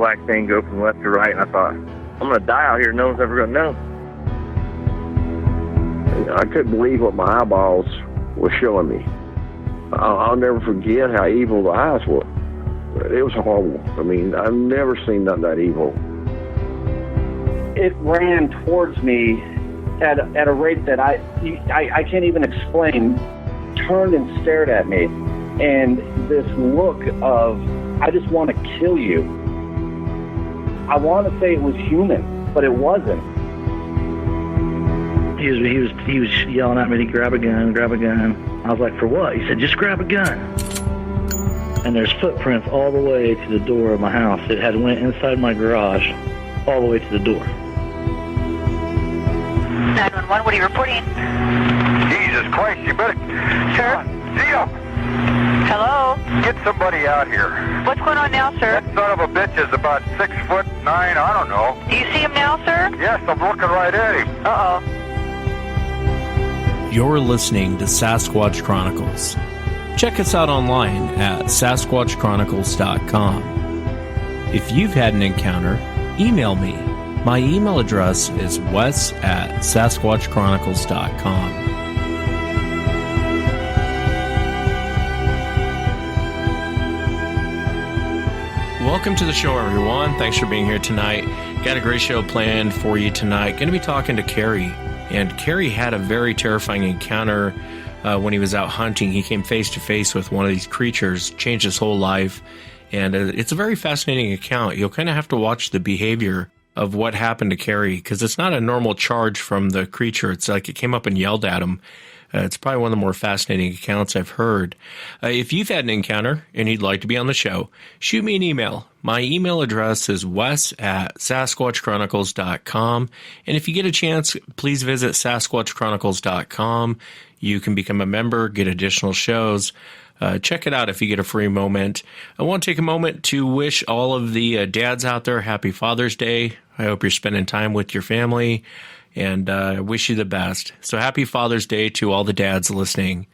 black thing go from left to right, and I thought, I'm going to die out here. No one's ever going to know. I couldn't believe what my eyeballs were showing me. I'll never forget how evil the eyes were. It was horrible. I mean, I've never seen nothing that evil. It ran towards me at a rate that I can't even explain. Turned and stared at me, and this look of, I just want to kill you. I want to say it was human, but it wasn't. He was yelling at me to grab a gun, grab a gun. I was like, for what? He said, just grab a gun. And there's footprints all the way to the door of my house. It had went inside my garage, all the way to the door. 911, what are you reporting? Jesus Christ, you better... Sir? Zio! Hello? Get somebody out here. What's going on now, sir? That son of a bitch is about 6'9", I don't know. Do you see him now, sir? Yes, I'm looking right at him. Uh-oh. You're listening to Sasquatch Chronicles. Check us out online at sasquatchchronicles.com. If you've had an encounter, email me. My email address is wes@sasquatchchronicles.com. Welcome to the show, everyone. Thanks for being here tonight. Got a great show planned for you tonight. Going to be talking to Kerry. And Kerry had a very terrifying encounter when he was out hunting. He came face to face with one of these creatures, changed his whole life. And it's a very fascinating account. You'll kind of have to watch the behavior of what happened to Kerry, because it's not a normal charge from the creature. It's like it came up and yelled at him. It's probably one of the more fascinating accounts I've heard. If you've had an encounter and you'd like to be on the show, shoot me an email. My email address is wes@sasquatchchronicles.com. And if you get a chance, please visit sasquatchchronicles.com. You can become a member, get additional shows. Check it out if you get a free moment. I want to take a moment to wish all of the dads out there happy Father's Day. I hope you're spending time with your family, and I wish you the best. So happy Father's Day to all the dads listening.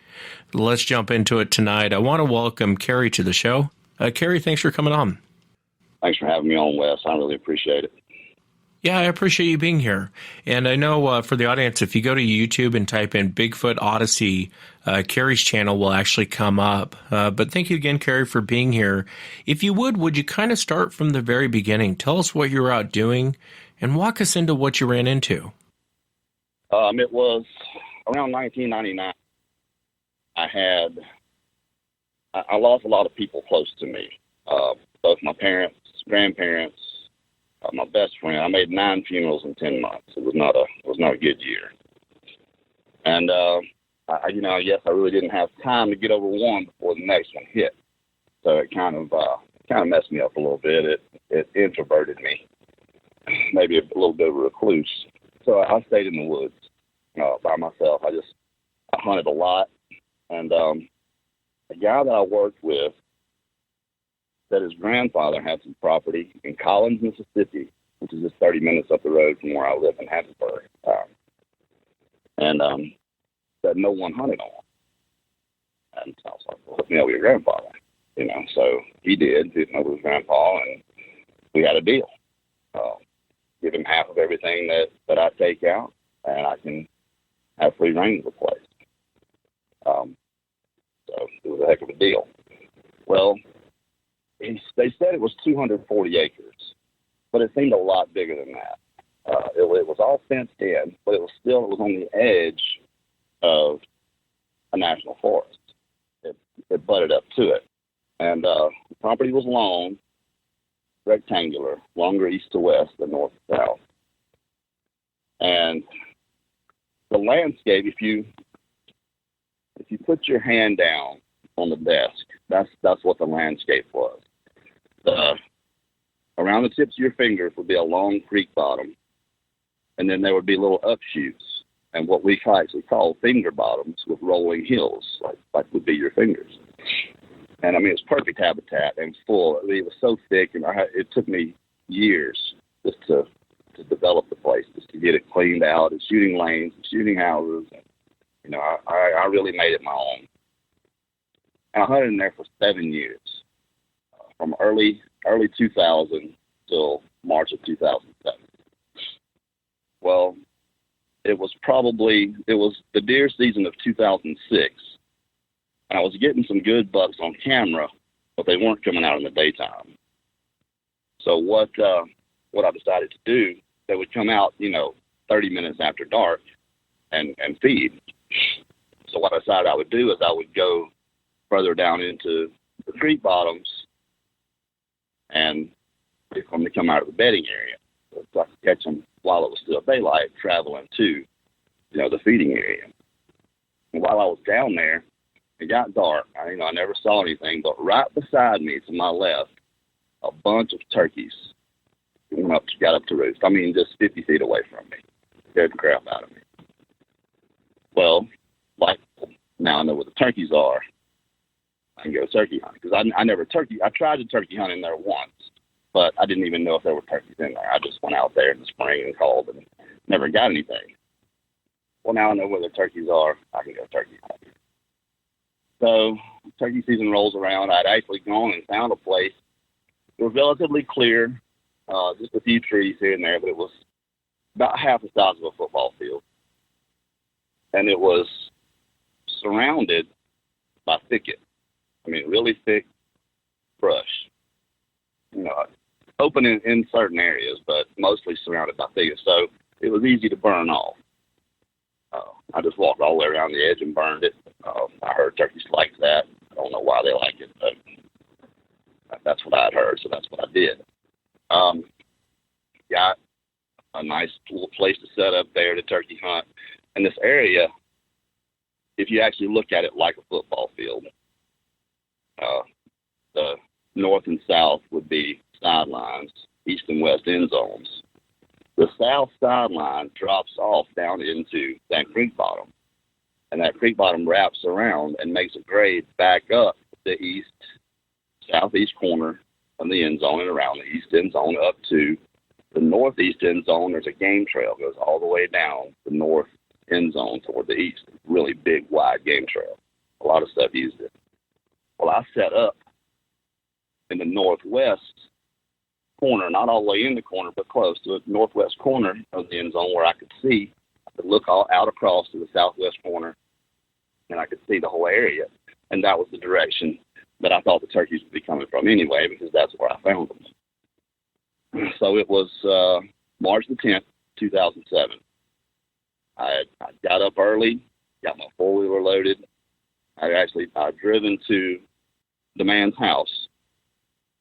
Let's jump into it tonight. I want to welcome Kerry to the show. Kerry, thanks for coming on. Thanks for having me on, Wes. I really appreciate it. Yeah, I appreciate you being here. And I know for the audience, if you go to YouTube and type in Bigfoot Odyssey, Kerry's channel will actually come up. But thank you again, Kerry, for being here. If you would you kind of start from the very beginning? Tell us what you were out doing and walk us into what you ran into. It was around 1999. I lost a lot of people close to me, both my parents, grandparents, my best friend. I made 9 funerals in 10 months. It was not a good year. And I guess I really didn't have time to get over one before the next one hit. So it kind of messed me up a little bit. It introverted me, maybe a little bit of a recluse. So I stayed in the woods by myself. I hunted a lot, and a guy that I worked with said his grandfather had some property in Collins, Mississippi, which is just 30 minutes up the road from where I live in Hattiesburg, and said no one hunted on. And so I was like, well, hook me up with your grandfather, So he did. He over his grandpa, and we had a deal. Give him half of everything that I take out, and I can have free reign of the place. So it was a heck of a deal. Well, they said it was 240 acres, but it seemed a lot bigger than that. It was all fenced in, but it was on the edge of a national forest. It butted up to it. And the property was long, rectangular, longer east to west than north to south. And the landscape, if you put your hand down on the desk, that's what the landscape was. Around the tips of your fingers would be a long creek bottom, and then there would be little upshoots, and what we actually call finger bottoms with rolling hills, like would be your fingers. And I mean, it's perfect habitat and full. I mean, it was so thick, and it took me years just to develop the place, just to get it cleaned out, and shooting lanes, and shooting houses. And, I really made it my own. And I hunted in there for 7 years, from early 2000 till March of 2007. Well, it was the deer season of 2006. And I was getting some good bucks on camera, but they weren't coming out in the daytime. So what I decided to do, they would come out, 30 minutes after dark and feed. So what I decided I would do is I would go further down into the creek bottoms and wait for them to come out of the bedding area. So I could catch them while it was still daylight, traveling to, the feeding area. And while I was down there, it got dark. I never saw anything, but right beside me to my left, a bunch of turkeys got up to roost. Just 50 feet away from me. Scared the crap out of me. Well, now I know where the turkeys are. I can go turkey hunting because I tried to turkey hunt in there once, but I didn't even know if there were turkeys in there. I just went out there in the spring and called and never got anything. Well, now I know where the turkeys are. I can go turkey hunting. So turkey season rolls around. I'd actually gone and found a place. It was relatively clear, just a few trees here and there, but it was about half the size of a football field. And it was surrounded by thicket. Really thick brush. Open in certain areas, but mostly surrounded by thicket. So it was easy to burn off. I just walked all the way around the edge and burned it. I heard turkeys like that. I don't know why they like it, but that's what I'd heard, so that's what I did. Got a nice little place to set up there to turkey hunt. And this area, if you actually look at it like a football field, the north and south would be sidelines, east and west end zones. The south sideline drops off down into that creek bottom, and that creek bottom wraps around and makes a grade back up the southeast corner of the end zone and around the east end zone up to the northeast end zone. There's a game trail goes all the way down the north end zone toward the east. Really big, wide game trail. A lot of stuff used it. Well, I set up in the northwest corner, not all the way in the corner, but close to the northwest corner of the end zone where I could see. I could look all out across to the southwest corner, and I could see the whole area. And that was the direction that I thought the turkeys would be coming from anyway, because that's where I found them. So it was March the 10th, 2007. I got up early, got my four-wheeler loaded. I'd driven to the man's house.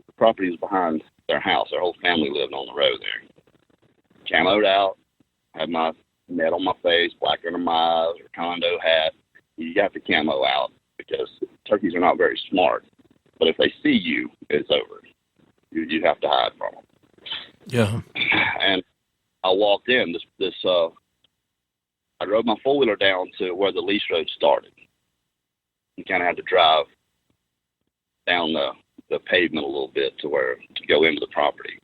The property was behind their house. Their whole family lived on the road there. Camoed out, had my net on my face, black under my eyes, or condo hat. You got the camo out because turkeys are not very smart. But if they see you, it's over. You have to hide from them. Yeah. And I walked in. I drove my four-wheeler down to where the lease road started. You kind of had to drive down the pavement a little bit to go into the property.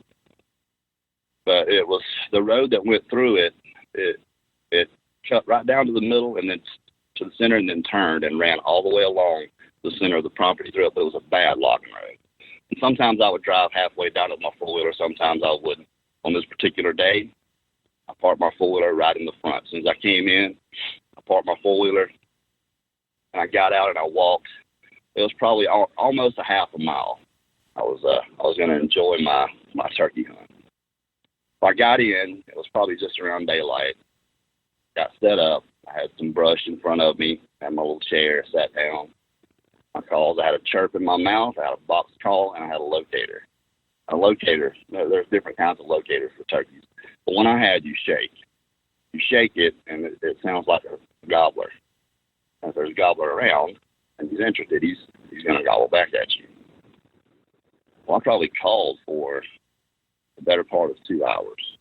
But it was the road that went through it. It cut right down to the middle and then to the center and then turned and ran all the way along the center of the property through it. But it was a bad logging road. And sometimes I would drive halfway down with my four-wheeler. Sometimes I wouldn't. On this particular day, I parked my four-wheeler right in the front. As soon as I came in, I parked my four-wheeler, and I got out and I walked. It was probably almost a half a mile. I was going to enjoy my turkey hunt. So I got in. It was probably just around daylight. Got set up. I had some brush in front of me. Had my little chair. Sat down. My calls. I had a chirp in my mouth. I had a box call, and I had a locator. A locator. There's different kinds of locators for turkeys. But one I had, you shake. You shake it, and it sounds like a gobbler. And if there's a gobbler around, and he's interested, he's going to gobble back at you. Well, I probably called for the better part of 2 hours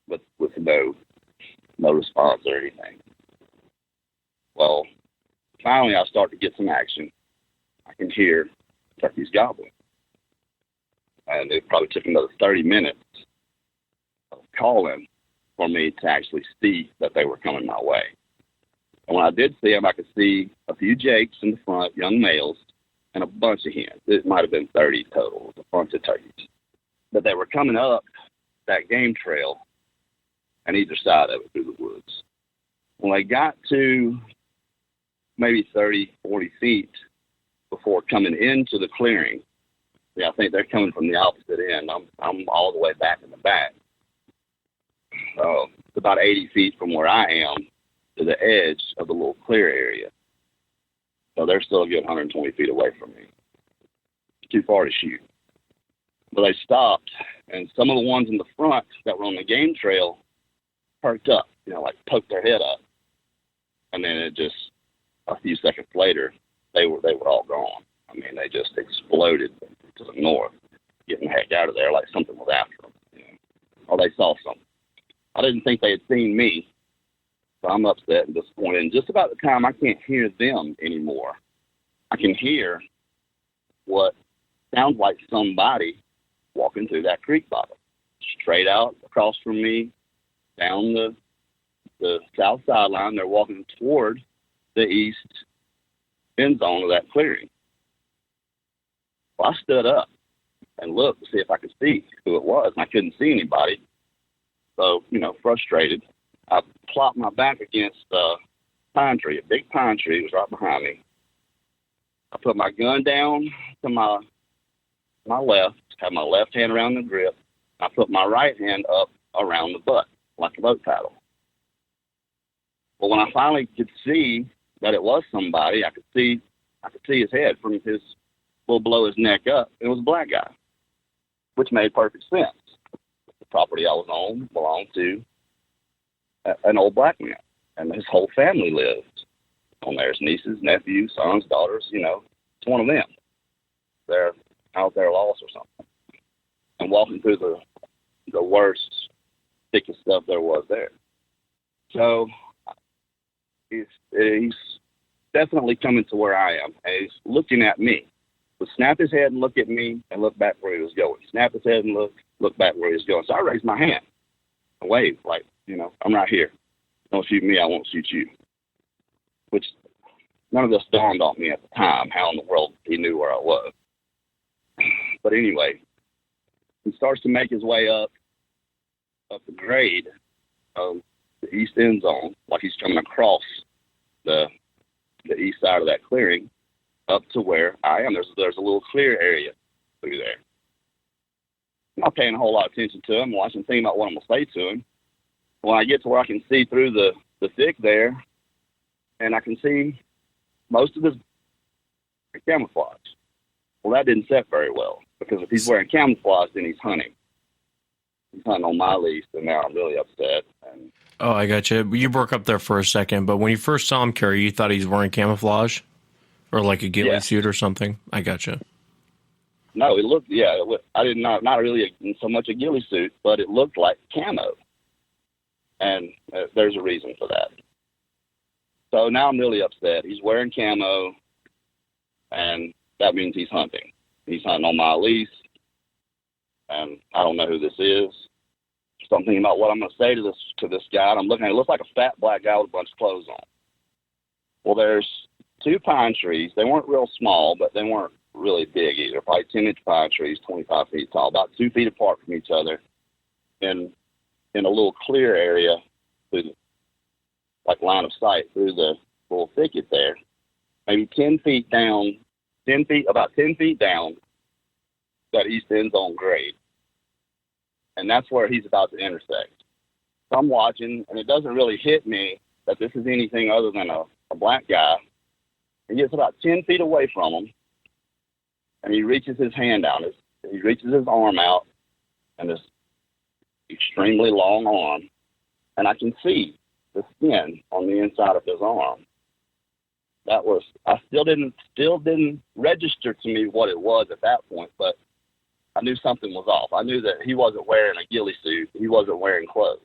with no response or anything. Well, finally I start to get some action. I can hear turkeys gobbling. And it probably took another 30 minutes of calling for me to actually see that they were coming my way. And when I did see them, I could see a few jakes in the front, young males, and a bunch of hens. It might have been 30 total, a bunch of turkeys. But they were coming up that game trail on either side of it through the woods. When they got to maybe 30, 40 feet before coming into the clearing, I think they're coming from the opposite end. I'm all the way back in the back. It's about 80 feet from where I am to the edge of the little clear area. So they're still a good 120 feet away from me. Too far to shoot. But they stopped, and some of the ones in the front that were on the game trail perked up, like poked their head up. And then it just, a few seconds later, they were all gone. I mean, they just exploded to the north, getting the heck out of there like something was after them. Or they saw something. I didn't think they had seen me, so I'm upset and disappointed. And just about the time I can't hear them anymore, I can hear what sounds like somebody walking through that creek bottom, straight out across from me, down the south sideline. They're walking toward the east end zone of that clearing. Well, I stood up and looked to see if I could see who it was, and I couldn't see anybody. So, frustrated, I plopped my back against a pine tree, a big pine tree. It was right behind me. I put my gun down to my left, had my left hand around the grip. I put my right hand up around the butt, like a boat paddle. Well, when I finally could see that it was somebody, I could see his head from his little below his neck up. It was a black guy, which made perfect sense. The property I was on belonged to an old black man, and his whole family lived on there. His nieces, nephews, sons, daughters, it's one of them. They're out there lost or something. And walking through the worst, thickest stuff there was there. So he's definitely coming to where I am, and he's looking at me. Would snap his head and look at me and look back where he was going. Snap his head and look back where he was going. So I raised my hand and waved, like, I'm right here. Don't shoot me, I won't shoot you. Which none of this dawned on me at the time, how in the world he knew where I was. But anyway, he starts to make his way up the grade of the east end zone, like he's coming across the east side of that clearing up to where I am. There's a little clear area through there. I'm not paying a whole lot of attention to him, watching, thinking about what I'm going to say to him. When I get to where I can see through the thick there, and I can see most of his camouflage. Well, that didn't set very well, because if he's wearing camouflage, then he's hunting. He's hunting on my lease, and now I'm really upset. Oh, I got you. You broke up there for a second, but when you first saw him, Kerry, you thought he was wearing camouflage? Or like a ghillie suit or something? I got you. No, it looked, I did not really so much a ghillie suit, but it looked like camo. And there's a reason for that. So now I'm really upset. He's wearing camo, and that means he's hunting. He's hunting on my lease, and I don't know who this is. So I'm thinking about what I'm going to say to this guy, and I'm looking at it. It looks like a fat black guy with a bunch of clothes on. Well, there's 2 pine trees. They weren't real small, but they weren't really big either. Probably 10-inch pine trees, 25 feet tall, about 2 feet apart from each other, in a little clear area through line of sight through the little thicket there. Maybe 10 feet down, about 10 feet down that east end zone grade. And that's where he's about to intersect. So I'm watching, and it doesn't really hit me that this is anything other than a black guy. He gets about 10 feet away from him, and he reaches his hand out. He reaches his arm out, and this extremely long arm, and I can see the skin on the inside of his arm. I still didn't register to me what it was at that point, but I knew something was off. I knew that he wasn't wearing a ghillie suit. He wasn't wearing clothes.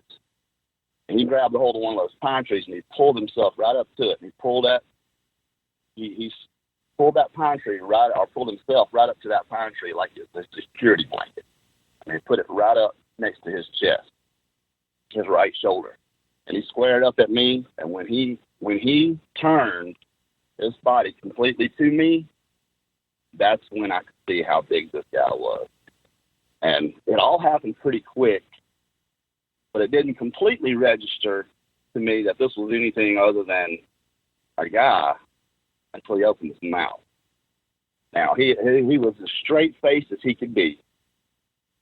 And he grabbed a hold of one of those pine trees, and he pulled himself right up to it. And he pulled that pine tree pulled himself right up to that pine tree like it's a security blanket. And he put it right up next to his chest, his right shoulder. And he squared up at me, and when he turned his body completely to me, that's when I could see how big this guy was. And it all happened pretty quick, but it didn't completely register to me that this was anything other than a guy until he opened his mouth. Now, he was as straight-faced as he could be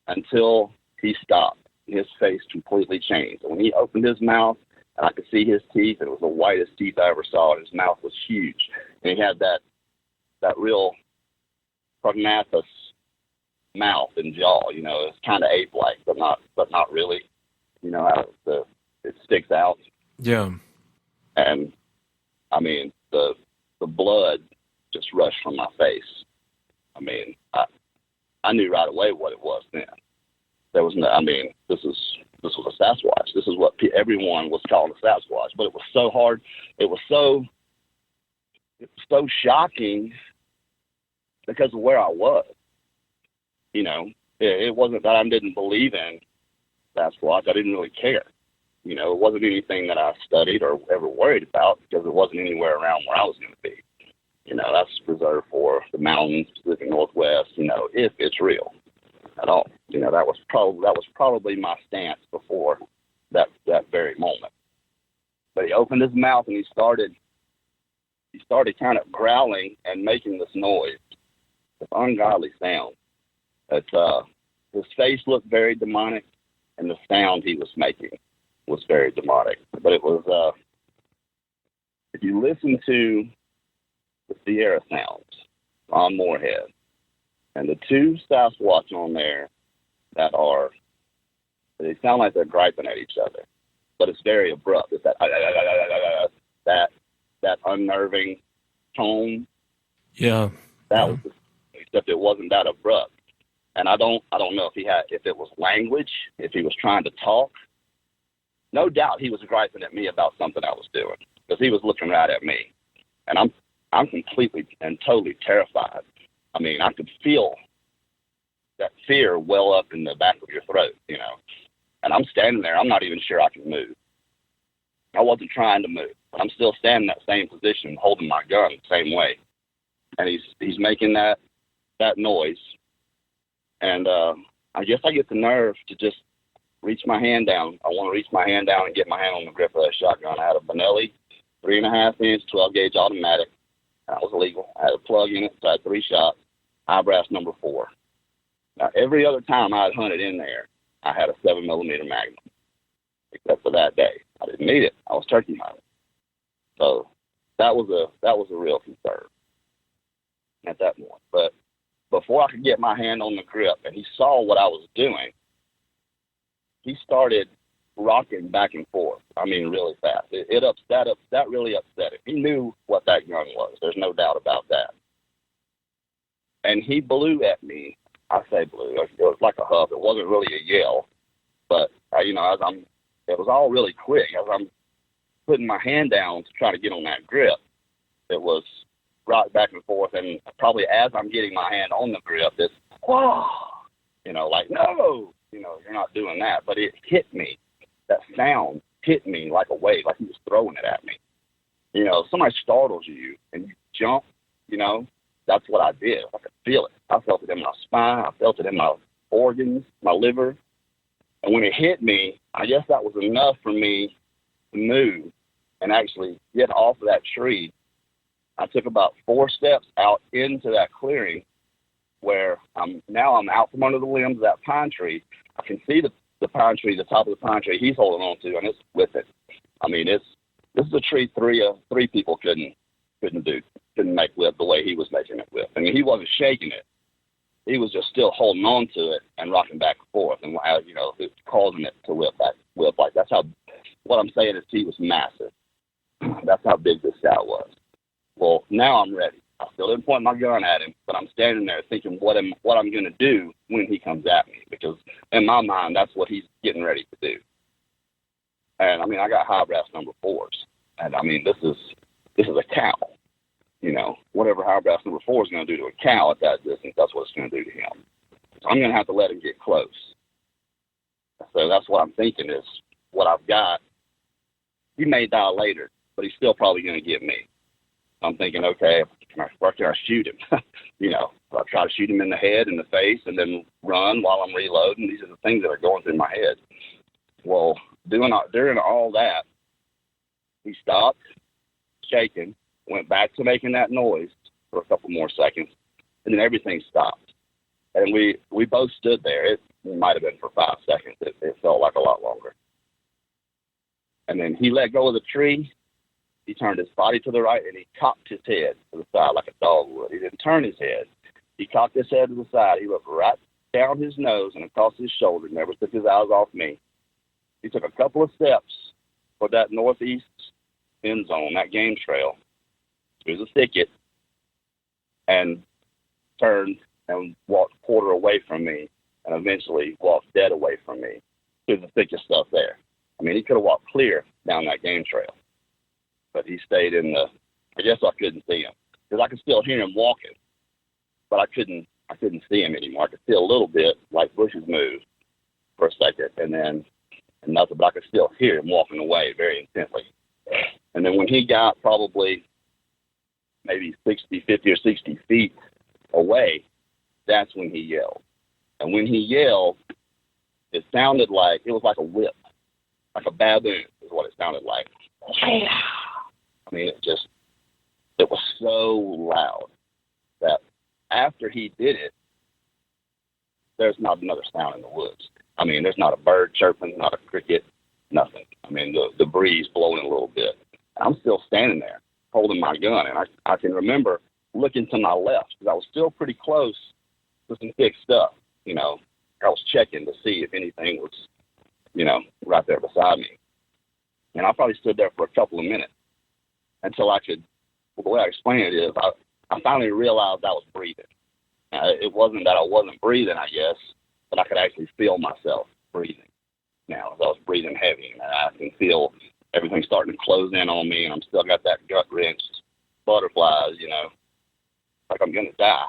until he stopped. His face completely changed. And when he opened his mouth, and I could see his teeth, it was the whitest teeth I ever saw, and his mouth was huge. And he had that real prognathous mouth and jaw, you know, it's kind of ape-like, but not really, you know, how it sticks out. Yeah. And, I mean, the blood just rushed from my face. I mean, I knew right away what it was then. There was no, I mean, this was a Sasquatch. This is what everyone was calling a Sasquatch, but it was so hard. It was so shocking because of where I was. You know, it wasn't that I didn't believe in Sasquatch. I didn't really care. You know, it wasn't anything that I studied or ever worried about because it wasn't anywhere around where I was going to be. You know, that's reserved for the mountains, Pacific Northwest, you know, if it's real at all. You know, that was probably my stance before that very moment. But he opened his mouth and he started kind of growling and making this noise, this ungodly sound. His face looked very demonic, and the sound he was making was very demonic. But it was, if you listen to the Sierra sounds on Moorhead, and the two Sasquatch on there they sound like they're griping at each other, but it's very abrupt. It's that unnerving tone. Yeah. That was, except it wasn't that abrupt. And I don't know if it was language, if he was trying to talk. No doubt he was griping at me about something I was doing because he was looking right at me, and I'm completely and totally terrified. I mean, I could feel that fear well up in the back of your throat, you know. And I'm standing there. I'm not even sure I can move. I wasn't trying to move, but I'm still standing in that same position, holding my gun the same way. And he's making that noise. And I guess I get the nerve to just reach my hand down. I want to reach my hand down and get my hand on the grip of that shotgun. I had a Benelli 3.5-inch 12-gauge automatic. That was illegal. I had a plug in it, so I had 3 shots. Eye brass number 4. Now, every other time I had hunted in there, I had a 7mm Magnum, except for that day. I didn't need it. I was turkey hunting. So that was a real concern at that point. But before I could get my hand on the grip and he saw what I was doing, he started rocking back and forth. I mean, really fast. That really upset him. He knew what that gun was. There's no doubt about that. And he blew at me. I say blew. It was like a huff. It wasn't really a yell. But, you know, it was all really quick. As I'm putting my hand down to try to get on that grip, it was rock back and forth. And probably as I'm getting my hand on the grip, it's, whoa, you know, like, no, you know, you're not doing that. But it hit me. That sound hit me like a wave, like he was throwing it at me. You know, if somebody startles you and you jump, you know, that's what I did. I could feel it. I felt it in my spine. I felt it in my organs, my liver. And when it hit me, I guess that was enough for me to move and actually get off of that tree. I took about 4 steps out into that clearing where I'm out from under the limbs of that pine tree. I can see the pine tree, the top of the pine tree he's holding on to, and it's with it. I mean, this is a tree three people couldn't make with the way he was making it with. I mean, he wasn't shaking it. He was just still holding on to it and rocking back and forth, and you know, causing it to whip like. That's how. What I'm saying is, he was massive. That's how big this guy was. Well, now I'm ready. I still didn't point my gun at him, but I'm standing there thinking what I'm going to do when he comes at me, because in my mind, that's what he's getting ready to do. And I mean, I got high brass number 4s, and I mean, this is a cow. You know, whatever high brass number 4 is going to do to a cow at that distance, that's what it's going to do to him. So I'm going to have to let him get close. So that's what I'm thinking is what I've got. He may die later, but he's still probably going to get me. I'm thinking, okay, where can I shoot him? You know, So I try to shoot him in the head, in the face, and then run while I'm reloading. These are the things that are going through my head. Well, during all that, he stopped, shaking, went back to making that noise for a couple more seconds, and then everything stopped. And we both stood there. It might have been for 5 seconds. It felt like a lot longer. And then he let go of the tree. He turned his body to the right, and he cocked his head to the side like a dog would. He didn't turn his head. He cocked his head to the side. He looked right down his nose and across his shoulder, never took his eyes off me. He took a couple of steps for that northeast end zone, that game trail, through the thicket, and turned and walked a quarter away from me, and eventually walked dead away from me through the thickest stuff there. I mean, he could have walked clear down that game trail, but he stayed in the, I guess I couldn't see him, because I could still hear him walking, but I couldn't see him anymore. I could see a little bit, like bushes moved for a second, and then nothing, but I could still hear him walking away very intently. And then when he got probably maybe 50 or 60 feet away, that's when he yelled. And when he yelled, it sounded like, it was like a whip, like a baboon is what it sounded like. I mean, it was so loud that after he did it, there's not another sound in the woods. I mean, there's not a bird chirping, not a cricket, nothing. I mean, the breeze blowing a little bit. I'm still standing there holding my gun, and I can remember looking to my left because I was still pretty close to some thick stuff. You know, I was checking to see if anything was, you know, right there beside me. And I probably stood there for a couple of minutes until I could, well, the way I explain it is I finally realized I was breathing. It wasn't that I wasn't breathing, I guess, but I could actually feel myself breathing. Now, as I was breathing heavy, and I can feel everything starting to close in on me, and I'm still got that gut-wrenched butterflies, you know, like I'm going to die.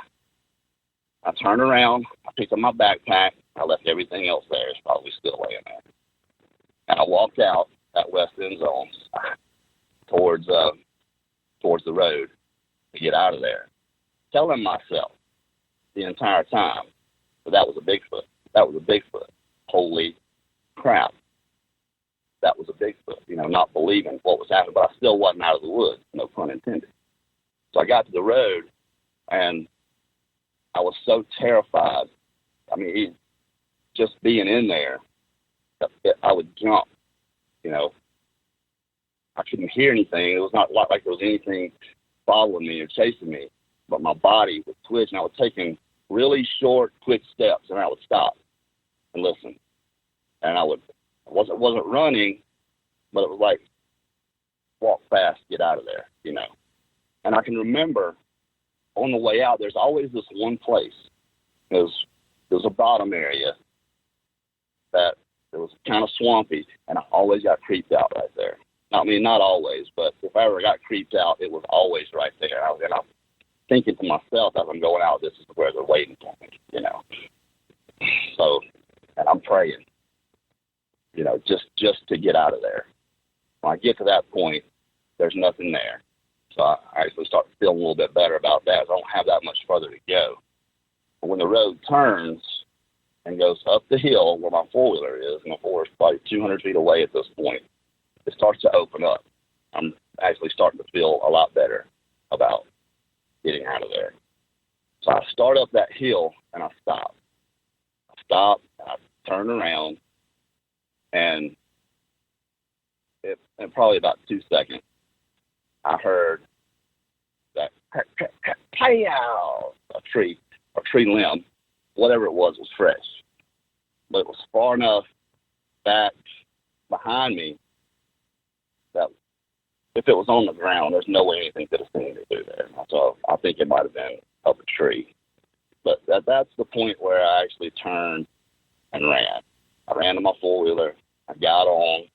I turned around, I picked up my backpack, I left everything else there. It's probably still laying there. And I walked out that west end zone towards the road to get out of there, telling myself the entire time that was a Bigfoot. That was a Bigfoot. Holy crap. That was a Bigfoot. You know, not believing what was happening, but I still wasn't out of the woods, no pun intended. So I got to the road, and I was so terrified. I mean, just being in there, I would jump, you know. I couldn't hear anything. It was not like there was anything following me or chasing me, but my body would twitch, and I was taking really short, quick steps, and I would stop and listen. And I wasn't running, but it was like, walk fast, get out of there, you know. And I can remember on the way out, there's always this one place. There's a bottom area that it was kind of swampy, and I always got creeped out right there. I mean, not always, but if I ever got creeped out, it was always right there. And I'm thinking to myself as I'm going out, this is where they're waiting for me, you know. So, and I'm praying, you know, just to get out of there. When I get to that point, there's nothing there. So I actually start feeling a little bit better about that. I don't have that much further to go. But when the road turns and goes up the hill where my four-wheeler is, and my four-wheeler is probably 200 feet away at this point, it starts to open up. I'm actually starting to feel a lot better about getting out of there. So I start up that hill, and I stop. I turn around, and in probably about 2 seconds, I heard that a tree limb, whatever it was fresh. But it was far enough back behind me that if it was on the ground, there's no way anything could have seen me through there. So I think it might have been up a tree. But that's the point where I actually turned and ran. I ran to my four-wheeler. I got on.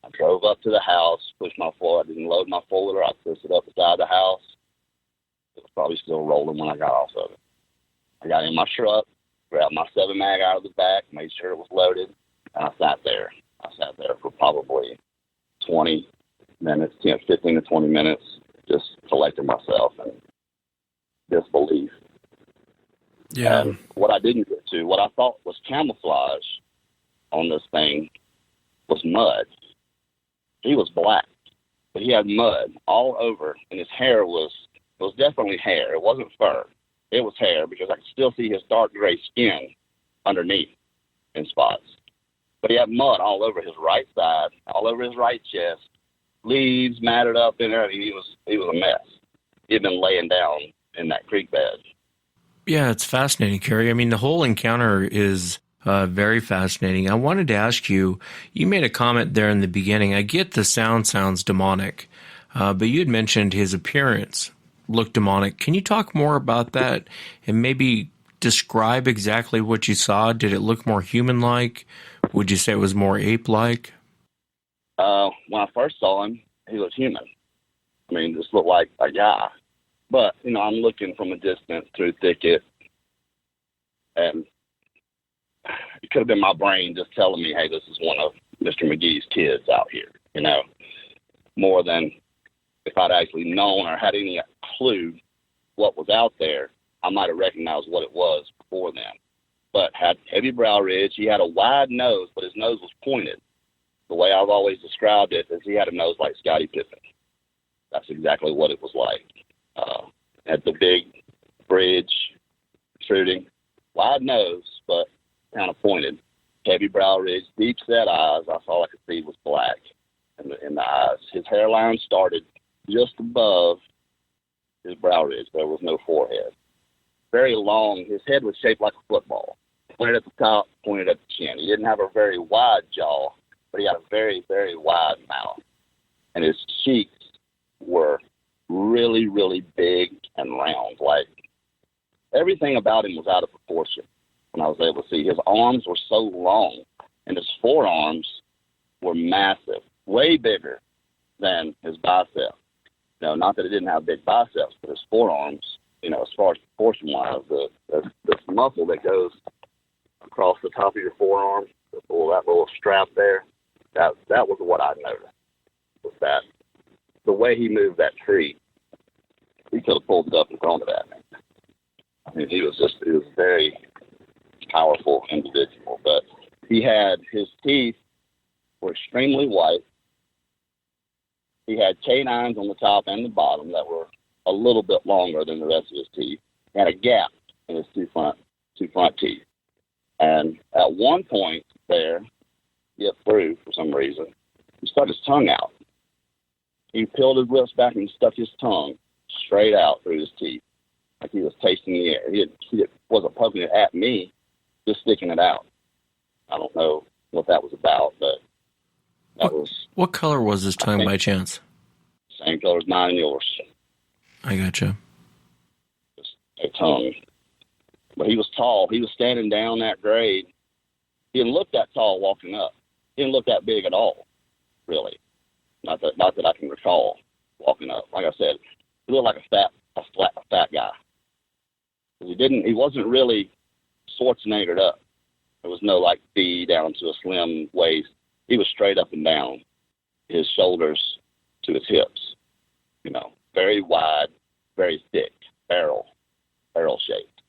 I drove up to the house, pushed my floor. I didn't load my four-wheeler. I pushed it up beside the house. It was probably still rolling when I got off of it. I got in my truck, grabbed my 7-mag out of the back, made sure it was loaded, and I sat there. I sat there for probably 20 minutes, 15 to 20 minutes, just collecting myself and disbelief. Yeah. And what I didn't get to, what I thought was camouflage on this thing was mud. He was black, but he had mud all over, and his hair was definitely hair. It wasn't fur. It was hair, because I could still see his dark gray skin underneath in spots. But he had mud all over his right side, all over his right chest, leaves matted up in there. He was a mess. He had been laying down in that creek bed. Yeah, it's fascinating, Kerry. I mean, the whole encounter is very fascinating. I wanted to ask you, you made a comment there in the beginning. I get the sounds demonic, but you had mentioned his appearance looked demonic. Can you talk more about that and maybe describe exactly what you saw? Did it look more human-like? Would you say it was more ape-like? When I first saw him, he was human. I mean, just looked like a guy. But, I'm looking from a distance through thicket, and it could have been my brain just telling me, hey, this is one of Mr. McGee's kids out here, more than if I'd actually known or had any clue what was out there, I might have recognized what it was before then. But had heavy brow ridge. He had a wide nose, but his nose was pointed. The way I've always described it is he had a nose like Scottie Pippen. That's exactly what it was like. Had the big bridge protruding, wide nose, but kind of pointed. Heavy brow ridge, deep set eyes. That's all I could see was black in the eyes. His hairline started just above his brow ridge. There was no forehead. Very long. His head was shaped like a football. Pointed at the top, pointed at the chin. He didn't have a very wide jaw, but he had a very, very wide mouth. And his cheeks were really, really big and round. Like, everything about him was out of proportion when I was able to see. His arms were so long, and his forearms were massive, way bigger than his biceps. Not that he didn't have big biceps, but his forearms, as far as proportion-wise, this muscle that goes across the top of your forearm, that little strap there, that was what I noticed, was that the way he moved that tree, he could have pulled it up and thrown it at me. I mean, he was a very powerful individual, but his teeth were extremely white. He had canines on the top and the bottom that were a little bit longer than the rest of his teeth. He had a gap in his two front teeth. And at one point there, get through for some reason, he stuck his tongue out. He peeled his lips back and stuck his tongue straight out through his teeth, like he was tasting the air. He wasn't poking it at me, just sticking it out. I don't know what that was about, but What color was his tongue by chance? Same color as mine and yours. I gotcha. Just a tongue. But he was tall. He was standing down that grade. He didn't look that tall walking up. He didn't look that big at all, really. Not that I can recall walking up. Like I said, he looked like a fat guy. He wasn't really Schwarzeneggered up. There was no like V down to a slim waist. He was straight up and down, his shoulders to his hips. Very wide, very thick, barrel shaped.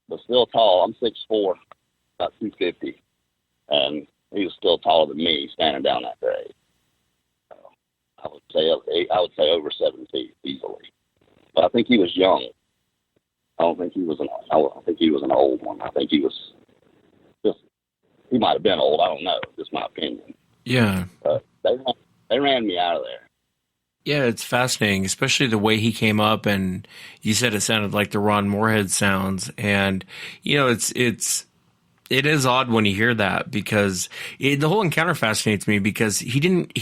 But still tall. I'm 6'4", about 250, and he was still taller than me, standing down that grade. I would say over 7 feet easily. But I think he was young. I don't think he was an old one. I think he was he might have been old. I don't know. Just my opinion. Yeah. But they ran me out of there. Yeah, it's fascinating, especially the way he came up, and you said it sounded like the Ron Moorhead sounds, and it is odd when you hear that, because the whole encounter fascinates me, because he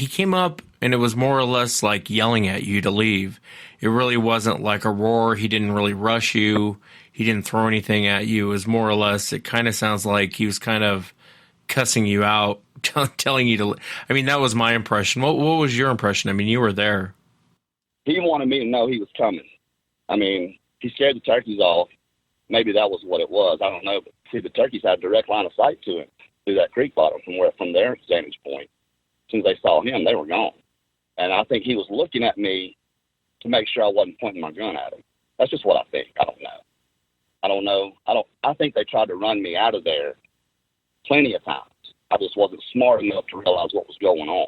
came up and it was more or less like yelling at you to leave. It really wasn't like a roar. He didn't really rush you. He didn't throw anything at you. It was more or less, it kind of sounds like he was kind of cussing you out, telling you to. I mean, that was my impression. What was your impression? I mean, you were there. He wanted me to know he was coming. I mean, he scared the turkeys off. Maybe that was what it was. I don't know. But see, the turkeys had a direct line of sight to him through that creek bottom from their vantage point. As soon as they saw him, they were gone. And I think he was looking at me to make sure I wasn't pointing my gun at him. That's just what I think. I don't know. I don't know. I think they tried to run me out of there plenty of times. I just wasn't smart enough to realize what was going on.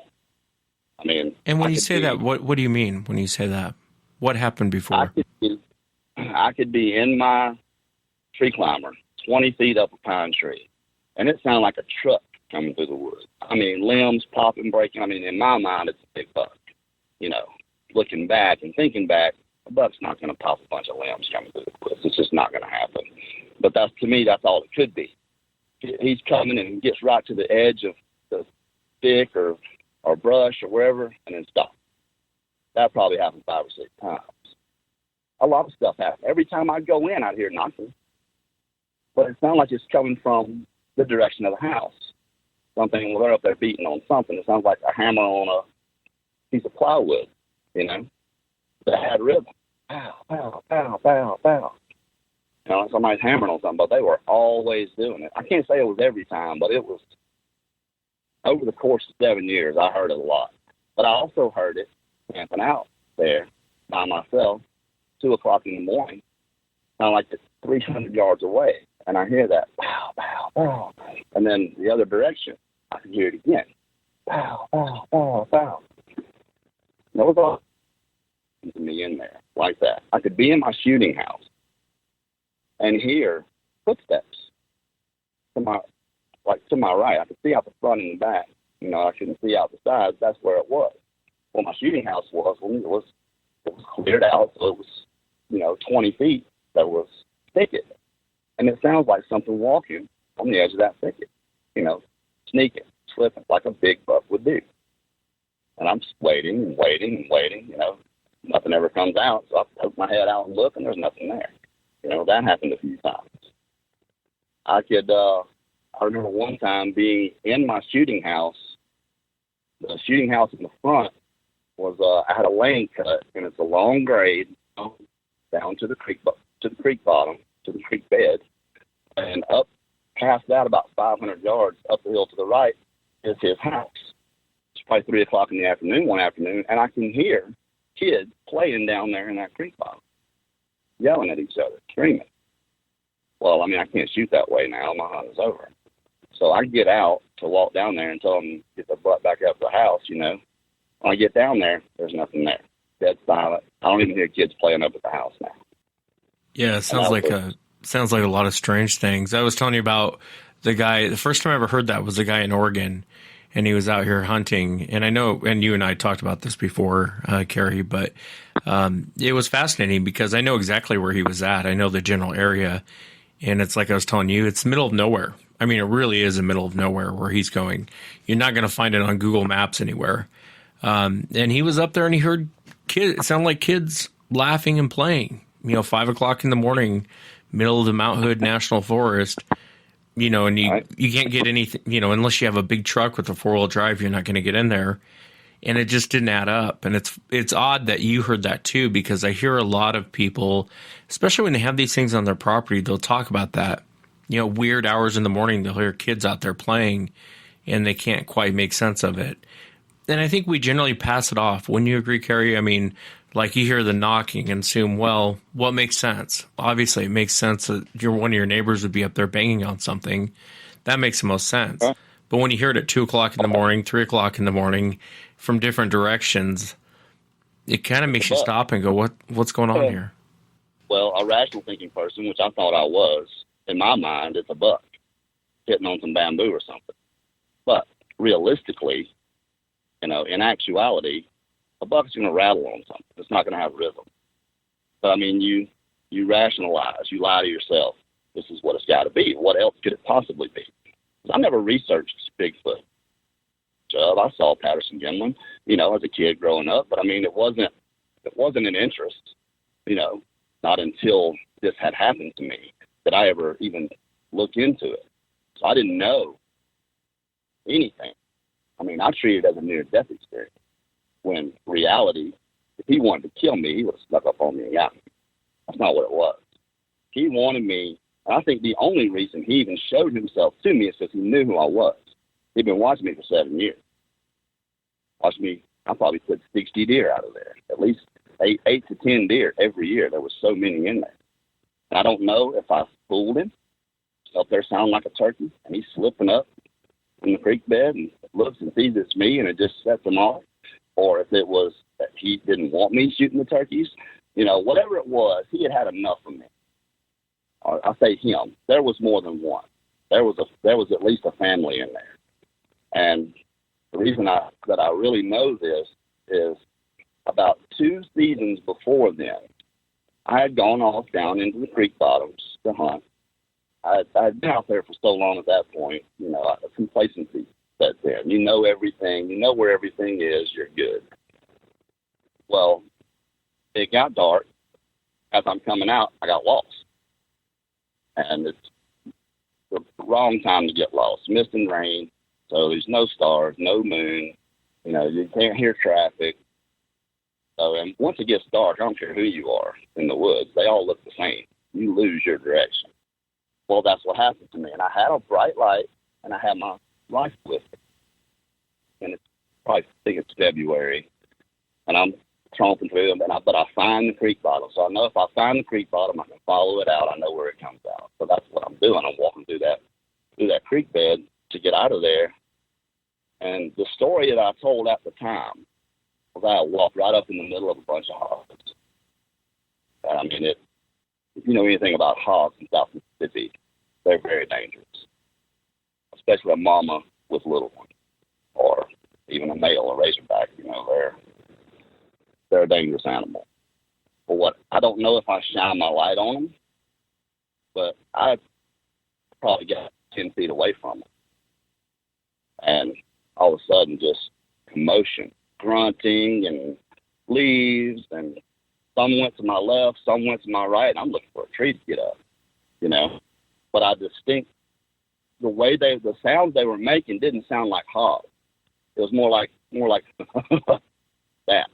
I mean, And when you say that, what do you mean when you say that? What happened before? I could be in my tree climber, 20 feet up a pine tree, and it sounded like a truck coming through the woods. I mean, limbs popping, breaking. I mean, in my mind, it's a big buck. You know, looking back and thinking back, a buck's not going to pop a bunch of limbs coming through the woods. It's just not going to happen. But to me, that's all it could be. He's coming and gets right to the edge of the stick or brush or wherever, and then stops. That probably happened 5 or 6 times. A lot of stuff happened. Every time I'd go in, I'd hear knocking. But it sounded like it's coming from the direction of the house. Something, well, they're up there beating on something. It sounds like a hammer on a piece of plywood, you know, that had rhythm. Pow, pow, pow, pow, pow. You know, somebody's hammering on something, but they were always doing it. I can't say it was every time, but it was over the course of 7 years, I heard it a lot. But I also heard it camping out there by myself, 2 o'clock in the morning, sound like it's 300 yards away. And I hear that, pow, pow, pow. And then the other direction, I can hear it again. Pow, pow, pow, pow. That was all to me in there, like that. I could be in my shooting house and hear footsteps to my right. I could see out the front and the back. You know, I couldn't see out the sides. That's where it was. Well, my shooting house was cleared out, so it was, 20 feet. There was thicket. And it sounds like something walking on the edge of that thicket, sneaking, slipping, like a big buck would do. And I'm just waiting and waiting and waiting, nothing ever comes out. So I poke my head out and look, and there's nothing there. That happened a few times. I remember one time being in my shooting house. The shooting house in the front was, I had a lane cut, and it's a long grade down to the creek bottom, to the creek bed, and up past that about 500 yards up the hill to the right is his house. It's probably 3 o'clock in the afternoon one afternoon, and I can hear kids playing down there in that creek bottom, yelling at each other, screaming. Well, I mean, I can't shoot that way now. My hunt is over. So I get out to walk down there and tell them to get their butt back up to the house, When I get down there, there's nothing there. Dead silent. I don't even hear kids playing up at the house now. Yeah, it sounds like a lot of strange things. I was telling you about the guy. The first time I ever heard that was a guy in Oregon, and he was out here hunting. And I know, and you and I talked about this before, Carrie, but it was fascinating because I know exactly where he was at. I know the general area, and it's like I was telling you, it's the middle of nowhere. I mean, it really is the middle of nowhere where he's going. You're not going to find it on Google Maps anywhere. And he was up there, and he heard kids. It sounded like kids laughing and playing. 5 o'clock in the morning, middle of the Mount Hood National Forest, and you can't get anything, unless you have a big truck with a 4-wheel drive, you're not going to get in there. And it just didn't add up. And it's odd that you heard that too, because I hear a lot of people, especially when they have these things on their property, they'll talk about that, weird hours in the morning, they'll hear kids out there playing and they can't quite make sense of it. And I think we generally pass it off. Wouldn't you agree, Carrie? I mean, like you hear the knocking and assume, well, what makes sense? Obviously, it makes sense that one of your neighbors would be up there banging on something. That makes the most sense. Huh? But when you hear it at 2 o'clock in the morning, 3 o'clock in the morning from different directions, it kind of makes you stop and go, what's going on here? Well, a rational thinking person, which I thought I was, in my mind, it's a buck hitting on some bamboo or something. But realistically, in actuality, a buck's going to rattle on something. It's not going to have rhythm. But, I mean, you rationalize. You lie to yourself. This is what it's got to be. What else could it possibly be? I never researched Bigfoot. I saw Patterson Gimlin, as a kid growing up. But, I mean, it wasn't an interest, not until this had happened to me that I ever even looked into it. So I didn't know anything. I mean, I treated it as a near-death experience. When reality, if he wanted to kill me, he would have snuck up on me and got me. That's not what it was. He wanted me, and I think the only reason he even showed himself to me is because he knew who I was. He'd been watching me for 7 years. Watched me, I probably put 60 deer out of there. At least 8 to 10 deer every year. There was so many in there. I don't know if I fooled him, up there sounding like a turkey, and he's slipping up in the creek bed and looks and sees it's me, and it just sets him off, or if it was that he didn't want me shooting the turkeys. Whatever it was, he had had enough of me. I say him. There was more than one. There was at least a family in there. And the reason that I really know this is about 2 seasons before then, I had gone off down into the creek bottoms to hunt. I'd been out there for so long at that point, complacency sets in. You know everything. You know where everything is. You're good. Well, it got dark. As I'm coming out, I got lost. And it's the wrong time to get lost. Mist and rain. So there's no stars, no moon. You can't hear traffic. So, and once it gets dark, I don't care who you are in the woods. They all look the same. You lose your direction. Well, that's what happened to me. And I had a bright light, and I had my rifle with me. And it's probably, I think it's February. And I'm tromping through them, but I find the creek bottom. So I know if I find the creek bottom, I can follow it out. I know where it comes out. So that's what I'm doing. I'm walking through that creek bed to get out of there. And the story that I told at the time was I walked right up in the middle of a bunch of hogs. I mean, if you know anything about hogs in South Mississippi, they're very dangerous, especially a mama with little ones, or even a male, a razorback. They're a dangerous animal. But I don't know if I shine my light on them, but I probably got 10 feet away from them, and all of a sudden, just commotion, grunting, and leaves, and some went to my left, some went to my right, and I'm looking for a tree to get up, But the way the sounds they were making didn't sound like hogs. It was more like that,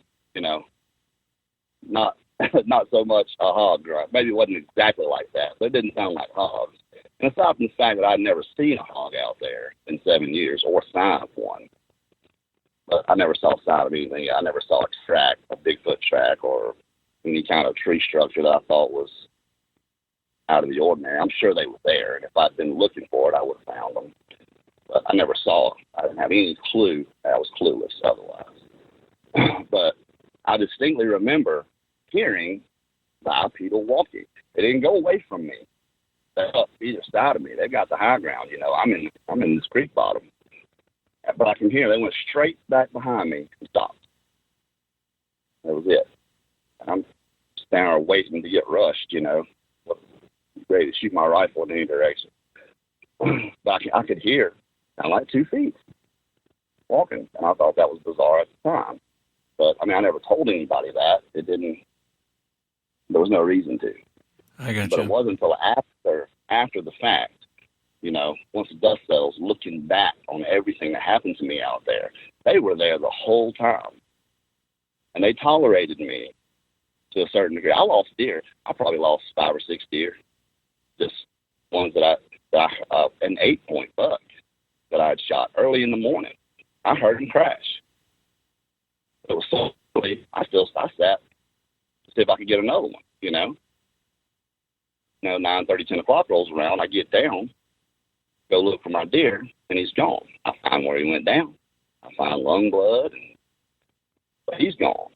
not so much a hog grunt. Maybe it wasn't exactly like that, but it didn't sound like hogs. And aside from the fact that I'd never seen a hog out there in 7 years or sign of one, but I never saw a sign of anything. I never saw a Bigfoot track, or any kind of tree structure that I thought was out of the ordinary. I'm sure they were there, and if I'd been looking for it, I would have found them. But I never saw it. I didn't have any clue. I was clueless otherwise. But I distinctly remember hearing bipedal walking. They didn't go away from me. They're up either side of me. They got the high ground. I'm in this creek bottom. But I can hear they went straight back behind me and stopped. That was it. I'm standing there waiting to get rushed, ready to shoot my rifle in any direction. But I could hear, sound like 2 feet walking, and I thought that was bizarre at the time. But, I never told anybody that. There was no reason to. I got But you. it wasn't until after the fact, once the dust settles, looking back on everything that happened to me out there. They were there the whole time, and they tolerated me to a certain degree. I lost deer. I probably lost 5 or 6 deer, just ones that an 8-point buck that I had shot early in the morning. I heard him crash. It was so early, I sat to see if I could get another one, 9:30, 10 o'clock rolls around, I get down, go look for my deer, and he's gone. I find where he went down. I find lung blood, but he's gone.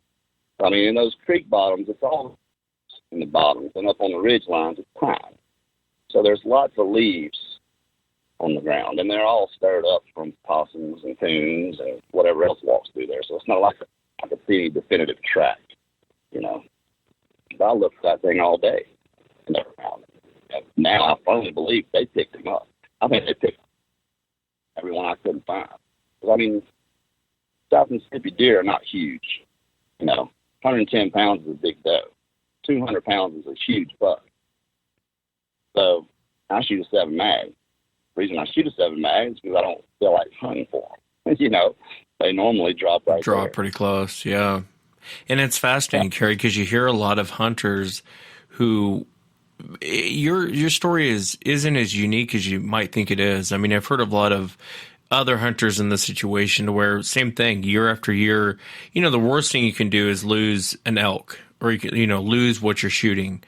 In those creek bottoms, it's all in the bottoms, and up on the ridge lines, it's pine. So there's lots of leaves on the ground, and they're all stirred up from possums and coons and whatever else walks through there. So it's not like I could see any definitive track, But I looked at that thing all day and never found it. And now I firmly believe they picked him up. I think they picked everyone I couldn't find. Because, South Mississippi deer are not huge. 110 pounds is a big doe. 200 pounds is a huge buck. So I shoot a 7 mag. The reason I shoot a 7 mag is because I don't feel like hunting for them. They normally drop right there. Pretty close, yeah. And it's fascinating, Kerry, because you hear a lot of hunters who your story isn't as unique as you might think it is. I've heard of a lot of other hunters in this situation where same thing, year after year, the worst thing you can do is lose an elk, or you can, lose what you're shooting.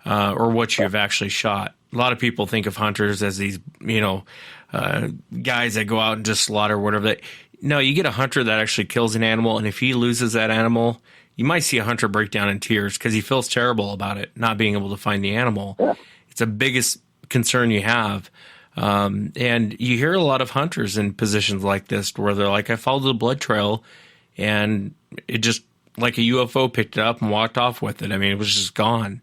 or what you've actually shot. A lot of people think of hunters as these, guys that go out and just slaughter whatever. No, you get a hunter that actually kills an animal, and if he loses that animal, you might see a hunter break down in tears because he feels terrible about it, not being able to find the animal. Yeah. It's the biggest concern you have. And you hear a lot of hunters in positions like this where they're like, I followed the blood trail and it just like a UFO picked it up and walked off with it. I mean, it was just gone.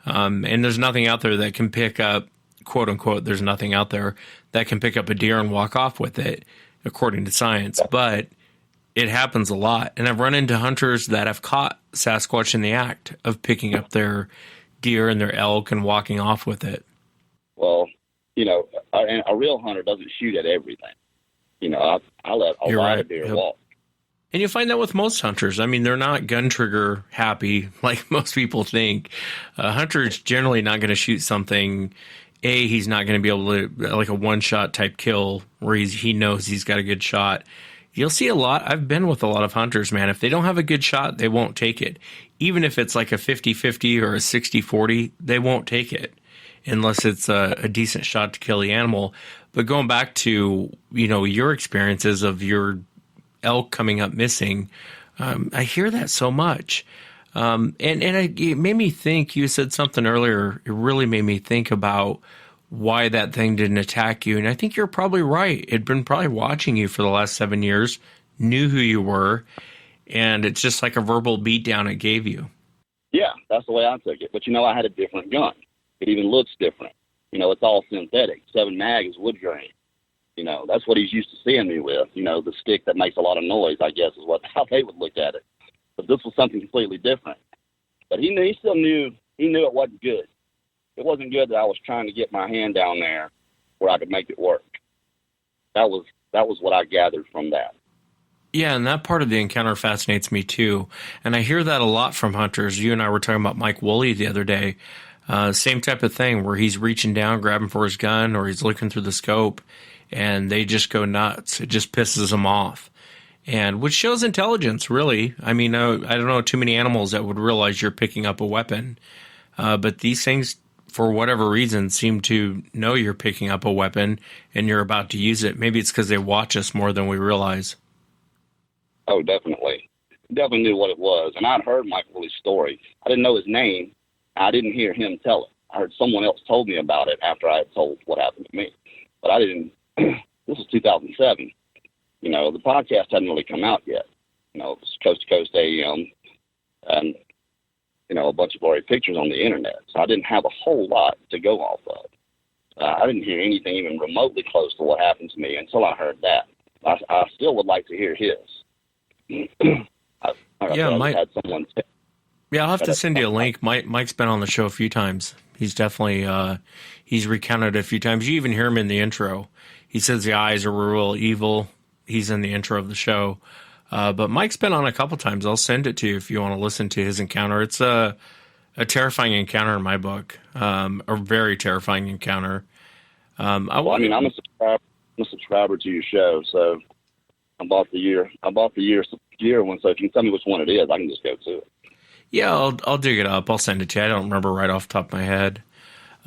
And there's nothing out there that can pick up, quote unquote, there's nothing out there that can pick up a deer and walk off with it, according to science. But it happens a lot. And I've run into hunters that have caught Sasquatch in the act of picking up their deer and their elk and walking off with it. Well, a real hunter doesn't shoot at everything. I let a lot of deer walk. And you find that with most hunters. I mean, they're not gun trigger happy like most people think. A hunter's generally not going to shoot something. He's not going to be able to, like a one-shot type kill where he knows he's got a good shot. You'll see a lot. I've been with a lot of hunters, man. If they don't have a good shot, they won't take it. Even if it's like a 50-50 or a 60-40, they won't take it unless it's a decent shot to kill the animal. But going back to, your experiences of your elk coming up missing, I hear that so much. And it made me think, you said something earlier, it really made me think about why that thing didn't attack you. And I think you're probably right. It'd been probably watching you for the last 7 years, knew who you were, and it's just like a verbal beatdown it gave you. Yeah, that's the way I took it. But, I had a different gun. It even looks different. It's all synthetic. 7 mag is wood grain. That's what he's used to seeing me with. The stick that makes a lot of noise, I guess, is how they would look at it. But this was something completely different. But he still knew it wasn't good. It wasn't good that I was trying to get my hand down there where I could make it work. That was what I gathered from that. Yeah, and that part of the encounter fascinates me too. And I hear that a lot from hunters. You and I were talking about Mike Woolley the other day. Same type of thing where he's reaching down, grabbing for his gun, or he's looking through the scope, and they just go nuts. It just pisses them off. And which shows intelligence, really. I mean, I don't know too many animals that would realize you're picking up a weapon. But these things, for whatever reason, seem to know you're picking up a weapon and you're about to use it. Maybe it's because they watch us more than we realize. Oh, definitely. Definitely knew what it was. And I'd heard Mike Woolley's story. I didn't know his name. I didn't hear him tell it. I heard someone else told me about it after I had told what happened to me. But I didn't. This was 2007. The podcast hadn't really come out yet. It was Coast to Coast AM and, a bunch of blurry pictures on the internet. So I didn't have a whole lot to go off of. I didn't hear anything even remotely close to what happened to me until I heard that. I still would like to hear his. Mike. Had someone I'll have to send you a link. Mike's been on the show a few times. He's definitely, he's recounted a few times. You even hear him in the intro. He says the eyes are real evil. He's in the intro of the show. But Mike's been on a couple times. I'll send it to you if you want to listen to his encounter. It's a terrifying encounter in my book, a very terrifying encounter. I'm a subscriber to your show, so I bought the year one. So if you can tell me which one it is, I can just go to it. Yeah, I'll dig it up. I'll send it to you. I don't remember right off the top of my head.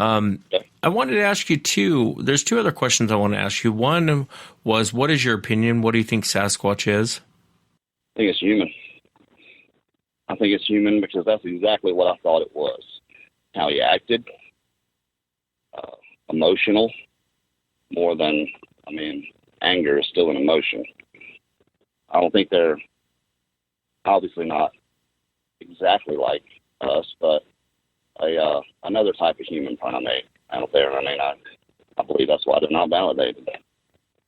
Okay. I wanted to ask you two. There's two other questions I want to ask you. One was, what is your opinion? What do you think Sasquatch is? I think it's human. I think it's human because that's exactly what I thought it was. How he acted, emotional, more than, anger is still an emotion. I don't think they're obviously not exactly like us, but another type of human primate out there. I believe that's why they're not validated.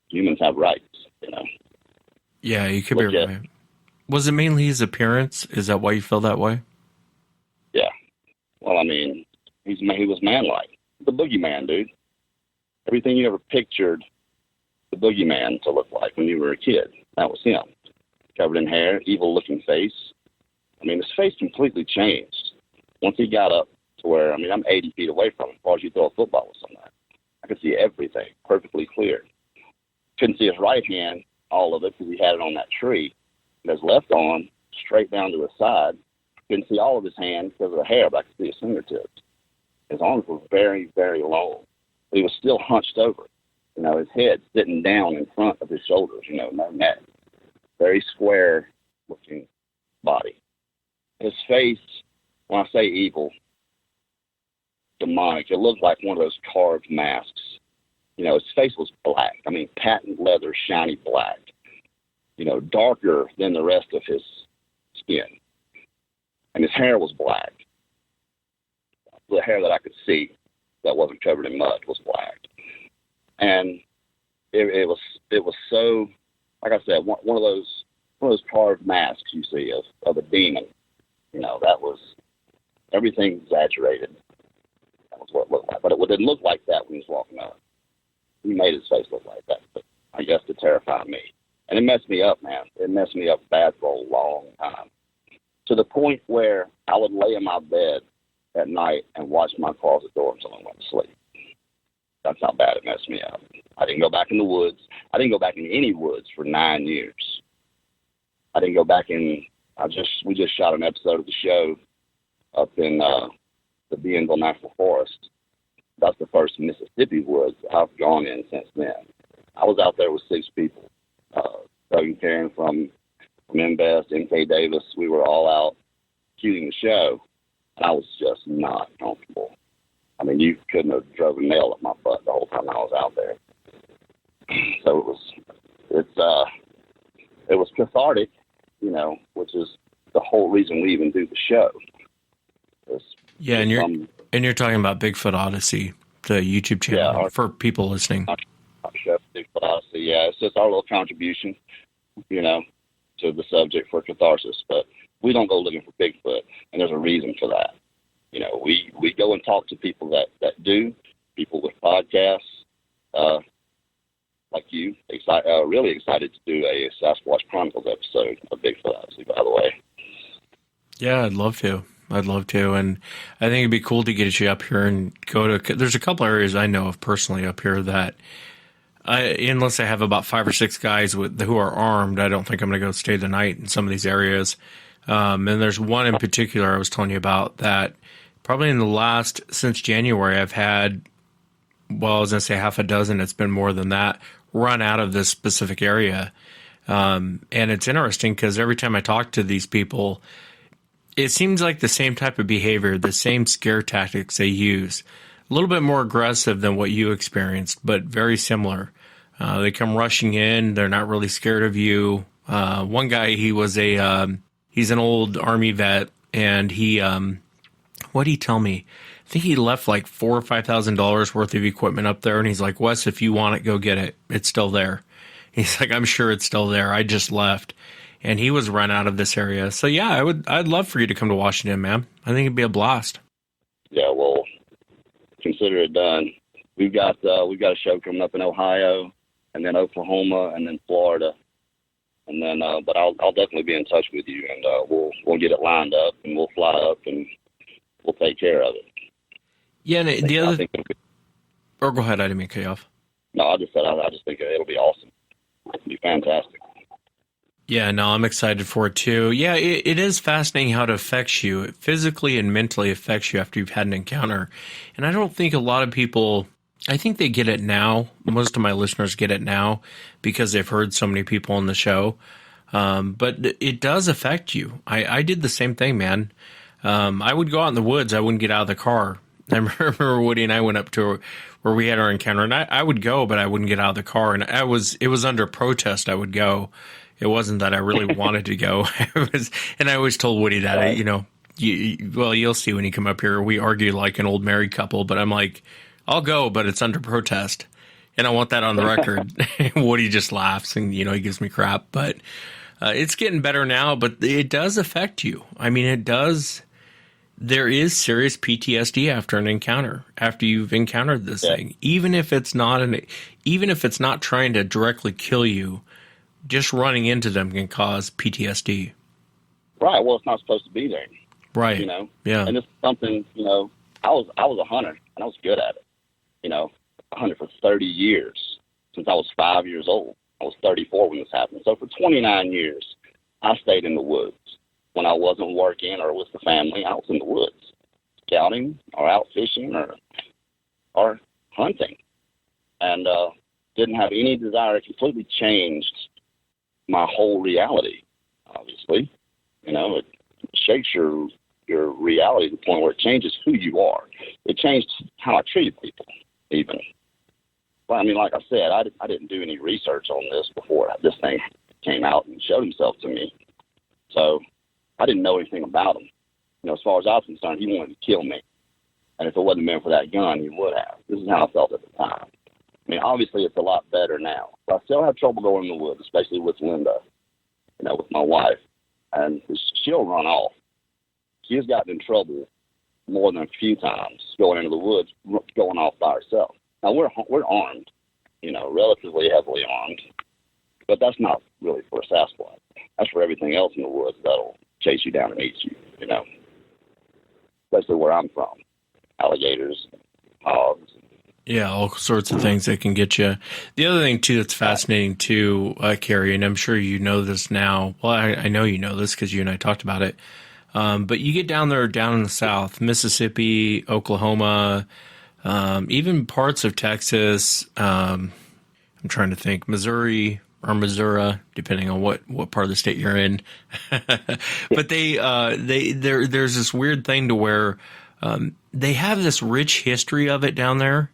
Humans have rights, Yeah, you could be right. Was it mainly his appearance? Is that why you feel that way? Yeah. Well, he was man-like. The boogeyman, dude. Everything you ever pictured the boogeyman to look like when you were a kid, that was him. Covered in hair, evil-looking face. His face completely changed once he got up to where, I'm 80 feet away from him, as far as you throw a football with something. I could see everything perfectly clear. Couldn't see his right hand, all of it, because he had it on that tree. And his left arm, straight down to his side. Couldn't see all of his hand because of the hair, but I could see his fingertips. His arms were very, very long. He was still hunched over. You know, his head sitting down in front of his shoulders, you know, no neck. Very square-looking body. His face, when I say evil, demonic, it looked like one of those carved masks. You know, his face was black. I mean, patent leather, shiny black. You know, darker than the rest of his skin. And his hair was black. The hair that I could see that wasn't covered in mud was black. And it was so, like I said, one of those carved masks you see of a demon. You know, that was everything exaggerated. That was what it looked like. But it didn't look like that when he was walking up. He made his face look like that, but I guess to terrify me. And it messed me up, man. It messed me up bad for a long time. To the point where I would lay in my bed at night and watch my closet door until I went to sleep. That's how bad it messed me up. I didn't go back in the woods. I didn't go back in any woods for 9 years. I didn't go back in. We just shot an episode of the show up in the Bienville National Forest. That's the first Mississippi woods I've gone in since then. I was out there with 6 people. Doug and Karen from Invest, MK Davis. We were all out shooting the show, and I was just not comfortable. I mean, you couldn't have drove a nail up my butt the whole time I was out there. So it was cathartic, you know, which is the whole reason we even do the show. Yeah, and you're talking about Bigfoot Odyssey, the YouTube channel, for people listening. Our show, Bigfoot Odyssey, yeah, it's just our little contribution, you know, to the subject for catharsis. But we don't go looking for Bigfoot, and there's a reason for that. You know, we go and talk to people that do, people with podcasts, like you, really excited to do a Sasquatch Chronicles episode of Bigfoot Odyssey, by the way. Yeah, I'd love to. And I think it'd be cool to get you up here and go to, there's a couple areas I know of personally up here that unless I have about 5 or 6 guys who are armed, I don't think I'm going to go stay the night in some of these areas. And there's one in particular I was telling you about that probably since January, I've had, well, I was going to say half a dozen. It's been more than that, run out of this specific area. And it's interesting because every time I talk to these people, it seems like the same type of behavior, the same scare tactics they use. A little bit more aggressive than what you experienced, but very similar. They come rushing in. They're not really scared of you. One guy, he's an old Army vet, and what did he tell me? I think he left like $4,000 or $5,000 worth of equipment up there, and he's like, Wes, if you want it, go get it. It's still there. He's like, I'm sure it's still there. I just left. And he was run out of this area. So yeah, I'd love for you to come to Washington, man. I think it'd be a blast. Yeah, well, consider it done. We've got a show coming up in Ohio, and then Oklahoma, and then Florida, and then but I'll definitely be in touch with you, and we'll get it lined up, and we'll fly up, and we'll take care of it. Yeah, and or go ahead. I didn't mean to cut you off. No, I just think it'll be awesome. It'll be fantastic. Yeah, no, I'm excited for it too. Yeah, it is fascinating how it affects you. It physically and mentally affects you after you've had an encounter. And I don't think a lot of people, I think they get it now. Most of my listeners get it now because they've heard so many people on the show. But it does affect you. I did the same thing, man. I would go out in the woods. I wouldn't get out of the car. I remember Woody and I went up to where we had our encounter, and I would go, but I wouldn't get out of the car. And it was under protest I would go. It wasn't that I really wanted to go. And I always told Woody that, you'll see when you come up here. We argue like an old married couple, but I'm like, I'll go, but it's under protest. And I want that on the record. Woody just laughs and, he gives me crap. But it's getting better now, but it does affect you. I mean, it does. There is serious PTSD after an encounter, after you've encountered this thing. Even if it's not trying to directly kill you, just running into them can cause PTSD. Right. Well, it's not supposed to be there. Right. Yeah. And it's something, I was a hunter, and I was good at it. I hunted for 30 years since I was 5 years old. I was 34 when this happened. So for 29 years, I stayed in the woods. When I wasn't working or with the family, I was in the woods. scouting or out fishing or hunting, and didn't have any desire. It completely changed my whole reality. Obviously, it shakes your reality to the point where it changes who you are. It changed how I treated people, even. But I mean, like I said, I didn't do any research on this before this thing came out and showed himself to me. So I didn't know anything about him. As far as I was concerned, he wanted to kill me. And if it wasn't been for that gun, he would have. This is how I felt at the time. I mean, obviously, it's a lot better now. But I still have trouble going in the woods, especially with Linda, with my wife. And she'll run off. She has gotten in trouble more than a few times going into the woods, going off by herself. Now, we're armed, relatively heavily armed. But that's not really for a Sasquatch. That's for everything else in the woods that'll chase you down and eat you, Especially where I'm from. Alligators, hogs. Yeah, all sorts of things that can get you. The other thing, too, that's fascinating, too, Carrie, and I'm sure you know this now. Well, I know you know this because you and I talked about it. But you get down in the South, Mississippi, Oklahoma, even parts of Texas. I'm trying to think, Missouri or Missouri, depending on what part of the state you're in. But there's this weird thing to where they have this rich history of it down there,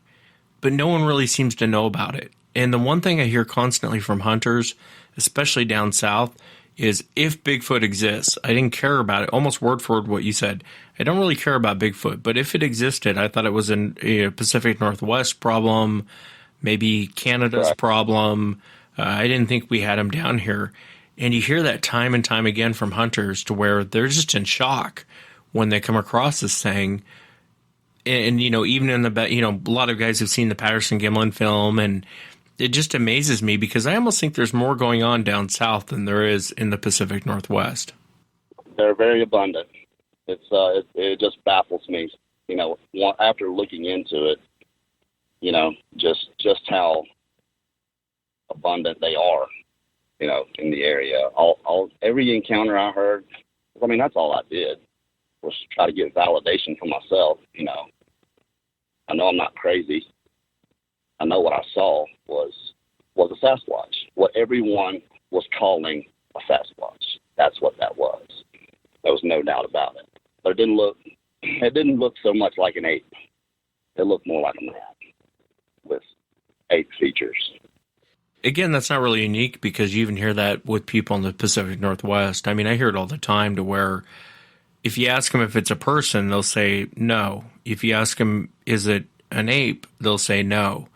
but no one really seems to know about it. And the one thing I hear constantly from hunters, especially down south, is if Bigfoot exists. I didn't care about it, almost word for word what you said. I don't really care about Bigfoot, but if it existed, I thought it was a Pacific Northwest problem, maybe Canada's problem. I didn't think we had them down here. And you hear that time and time again from hunters to where they're just in shock when they come across this thing. And, even in a lot of guys have seen the Patterson-Gimlin film, and it just amazes me because I almost think there's more going on down south than there is in the Pacific Northwest. They're very abundant. It just baffles me, after looking into it, just how abundant they are, in the area. Every encounter I heard, that's all I did was try to get validation for myself. I know I'm not crazy. I know what I saw was a Sasquatch. What everyone was calling a Sasquatch. That's what that was. There was no doubt about it. But it didn't look so much like an ape. It looked more like a man with ape features. Again, that's not really unique because you even hear that with people in the Pacific Northwest. I hear it all the time to where if you ask them if it's a person, they'll say no. If you ask them, is it an ape, they'll say no.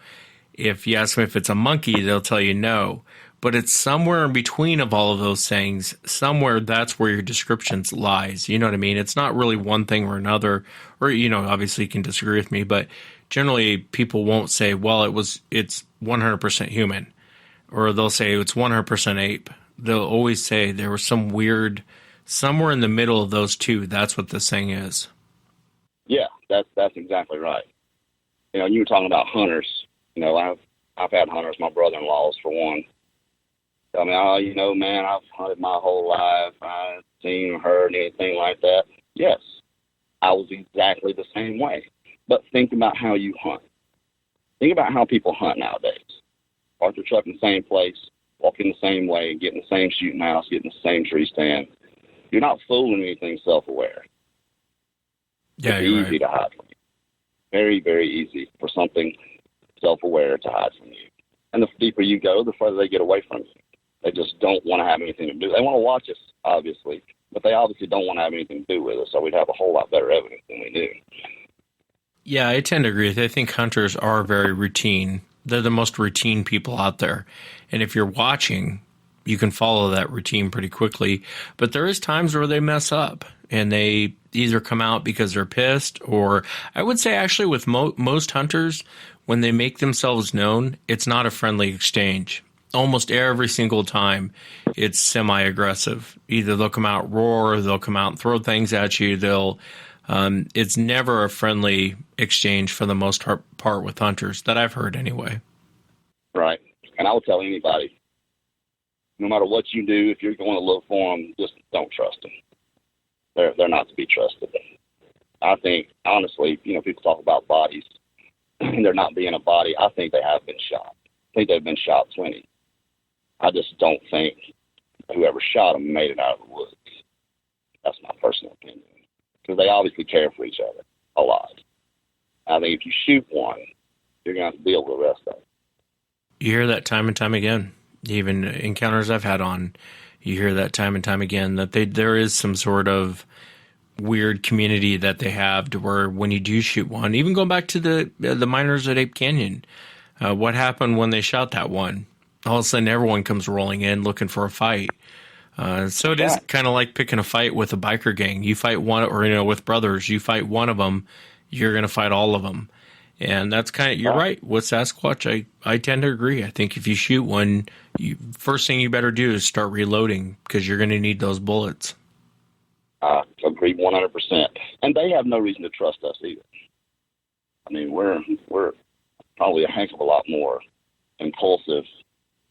If you ask them if it's a monkey, they'll tell you no. But it's somewhere in between of all of those things. Somewhere that's where your descriptions lies. You know what I mean? It's not really one thing or another. Or, obviously you can disagree with me, but generally people won't say, well, it's 100% human. Or they'll say it's 100% ape. They'll always say there was some weird, somewhere in the middle of those two, that's what this thing is. Yeah, that's exactly right. You were talking about hunters. I've had hunters, my brother-in-laws for one. Tell me, man, I've hunted my whole life. I haven't seen or heard anything like that. Yes, I was exactly the same way. But think about how you hunt. Think about how people hunt nowadays. Park their truck in the same place, walk in the same way, get in the same shooting house, get in the same tree stand. You're not fooling anything self-aware. Yeah, it's you're easy right. to hide from you. Very, very easy for something self-aware to hide from you. And the deeper you go, the further they get away from you. They just don't want to have anything to do. They want to watch us, obviously, but they obviously don't want to have anything to do with us, so we'd have a whole lot better evidence than we do. Yeah, I tend to agree with you. I think hunters are very routine. They're the most routine people out there. And if you're watching, you can follow that routine pretty quickly. But there is times where they mess up and they either come out because they're pissed, or I would say actually with most hunters, when they make themselves known, it's not a friendly exchange. Almost every single time, it's semi-aggressive. Either they'll come out roar, they'll come out and throw things at you. It's never a friendly exchange for the most part with hunters that I've heard anyway. Right. And I would tell anybody, no matter what you do, if you're going to look for them, just don't trust them. They're not to be trusted. I think, honestly, people talk about bodies and there not being a body. I think they have been shot. I think they've been shot plenty. I just don't think whoever shot them made it out of the woods. That's my personal opinion. Because they obviously care for each other a lot. I think if you shoot one, you're going to have to deal with the rest of it. You hear that time and time again. Even encounters I've had on, you hear that time and time again, that there is some sort of weird community that they have to where when you do shoot one, even going back to the miners at Ape Canyon, what happened when they shot that one? All of a sudden, everyone comes rolling in looking for a fight. So it is kind of like picking a fight with a biker gang. You fight one, or with brothers, you fight one of them, you're going to fight all of them. And that's you're right. With Sasquatch, I tend to agree. I think if you shoot one, first thing you better do is start reloading because you're going to need those bullets. I agree 100%. And they have no reason to trust us either. I mean, we're probably a heck of a lot more impulsive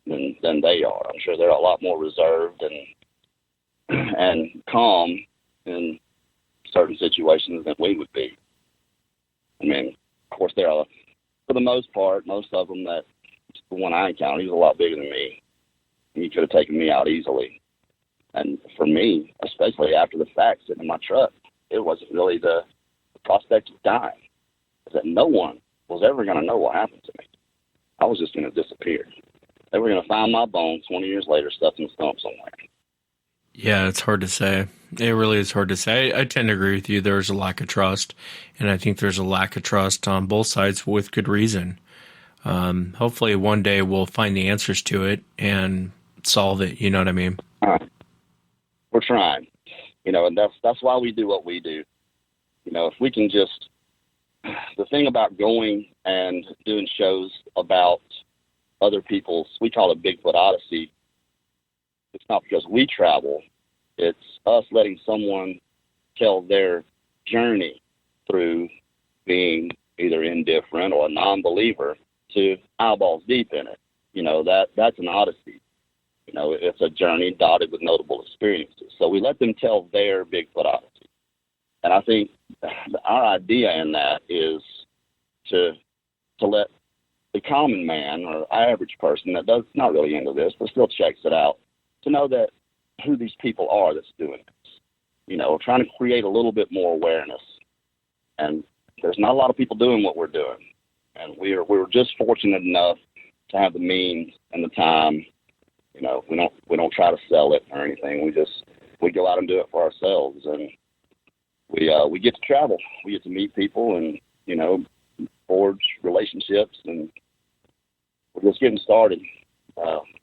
than they are. I'm sure they're a lot more reserved and calm in certain situations than we would be. I mean, of course, there are, for the most part, most of them the one I encountered, he was a lot bigger than me. He could have taken me out easily. And for me, especially after the fact, sitting in my truck, it wasn't really the prospect of dying. That no one was ever going to know what happened to me. I was just going to disappear. They were going to find my bones 20 years later stuffed in a stump somewhere. Yeah, it's hard to say. It really is hard to say. I tend to agree with you. There's a lack of trust, and I think there's a lack of trust on both sides with good reason. Hopefully one day we'll find the answers to it and solve it. You know what I mean? We're trying, and that's why we do what we do. If we can just, the thing about going and doing shows about other people's, we call it Bigfoot Odyssey. It's not because we travel. It's us letting someone tell their journey through being either indifferent or a non-believer to eyeballs deep in it. That's an odyssey. It's a journey dotted with notable experiences. So we let them tell their Bigfoot odyssey. And I think our idea in that is to let the common man or average person that does not really into this, but still checks it out, to know that who these people are that's doing this. Trying to create a little bit more awareness. And there's not a lot of people doing what we're doing. And we were just fortunate enough to have the means and the time. We don't try to sell it or anything. We go out and do it for ourselves, and we get to travel. We get to meet people and forge relationships, and we're just getting started.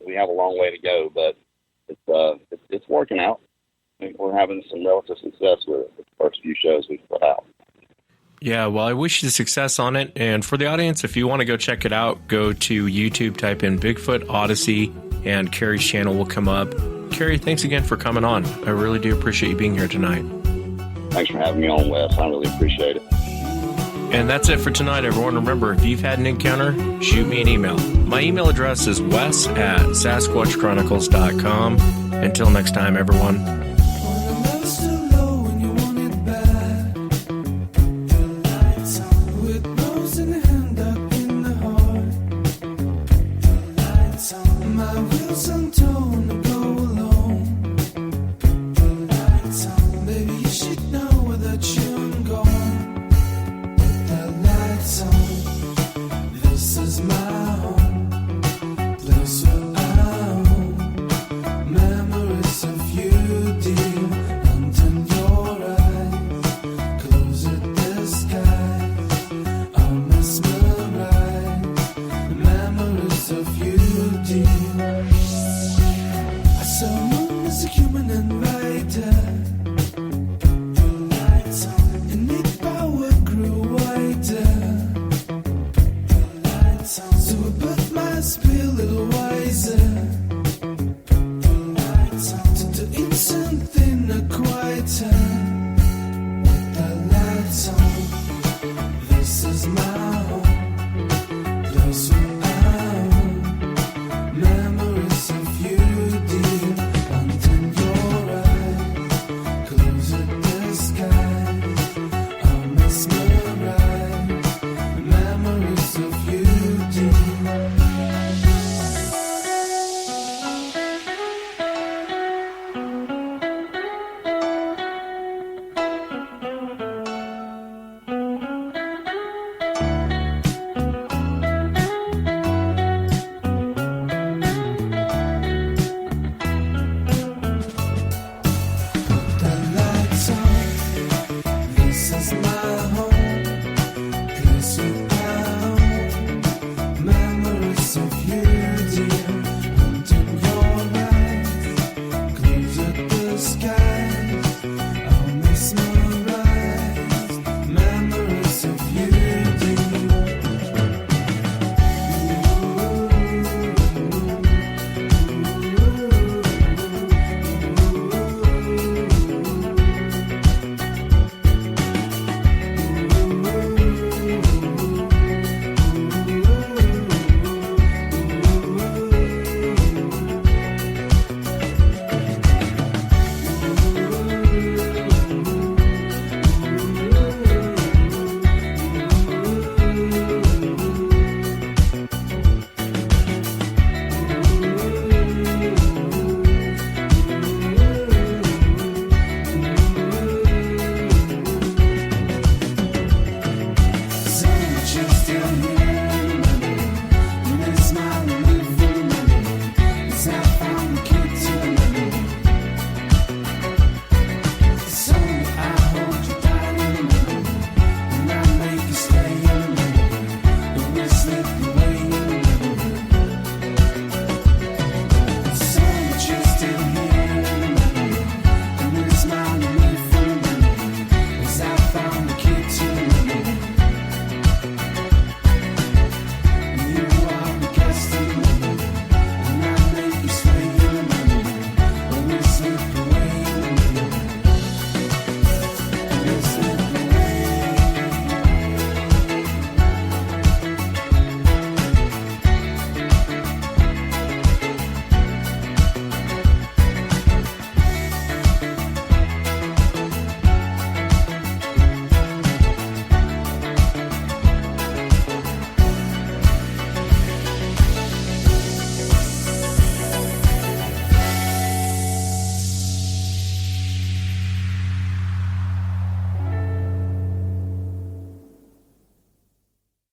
We have a long way to go, but it's working out. I think we're having some relative success with the first few shows we've put out. Yeah, well, I wish you success on it. And for the audience, if you want to go check it out, go to YouTube, type in Bigfoot Odyssey, and Carrie's channel will come up. Carrie, thanks again for coming on. I really do appreciate you being here tonight. Thanks for having me on, Wes. I really appreciate it. And that's it for tonight, everyone. Remember, if you've had an encounter, shoot me an email. My email address is wes@sasquatchchronicles.com. Until next time, everyone.